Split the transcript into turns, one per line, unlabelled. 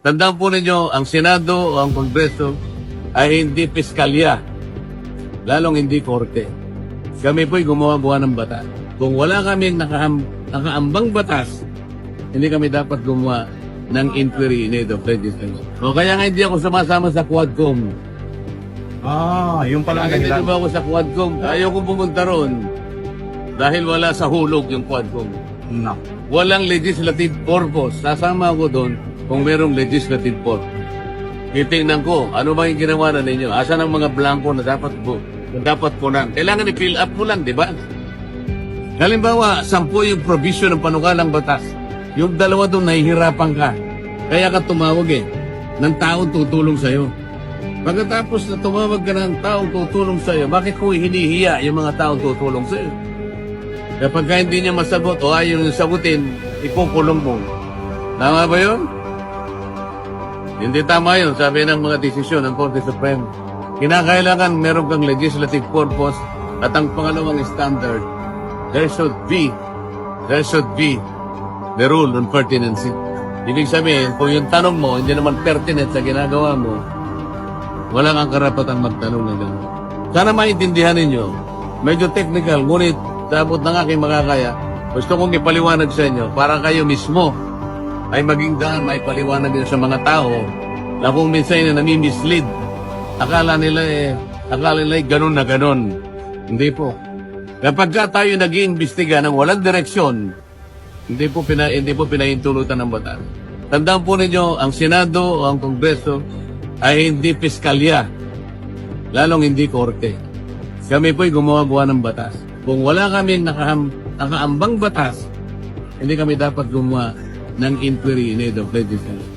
Tandaan po ninyo, ang Senado o ang Kongreso ay hindi piskalya, lalong hindi korte. Kami po'y gumawa ng batas. Kung wala kaming nakaambang batas, hindi kami dapat gumawa ng inquiry in aid of legislation. O kaya nga hindi ako sumasama sa Quadcom.
Yung pala ang
Hindi
dahilan.
ba ako sa Quadcom? Ayaw kong pumunta ron. Dahil wala sa hulog yung Quadcom.
No.
Walang legislative purpose. Sasama ako doon kung merong legislative purpose. Titingnan ko, ano ba yung ginawa na ninyo? Asan ang mga blanco na dapat punan? Kailangan i-fill up mo lang, di ba? Halimbawa, 10 yung provision ng panukalang batas. Yung dalawa doon, nahihirapan ka. Kaya ka tumawag ng taong tutulong sa'yo. Pagkatapos na tumawag ka ng taong tutulong sa'yo, bakit ko hinihiya yung mga taong tutulong sa'yo? Kapag ka hindi niya masagot o ayaw niya sagutin, ikukulong mo. Tama ba yun? Hindi tama yun, sabi ng mga desisyon ng Korte Supreme. Kinakailangan meron kang legislative purpose at ang pangalawang standard, there should be the rule on pertinency. Ibig sabihin, kung yung tanong mo hindi naman pertinent sa ginagawa mo, wala kang karapatang magtanong na gano'n. Sana maintindihan ninyo, medyo technical, ngunit sabot ng aking makakaya, gusto kong ipaliwanag sa inyo para kayo mismo ay maging daan, may paliwanag din sa mga tao na kung minsan na nami-mislead. Akala nila ganun na ganun. Hindi po. Kapag tayo nag-iimbestiga ng walang direksyon, hindi po pinahintulutan ng batas. Tandaan po ninyo, ang Senado o ang Kongreso ay hindi piskalya, lalong hindi korte. Kami po'y gumawa ng batas. Kung wala kaming nakaambang batas, hindi kami dapat gumawa ng inquiry in aid of legislation.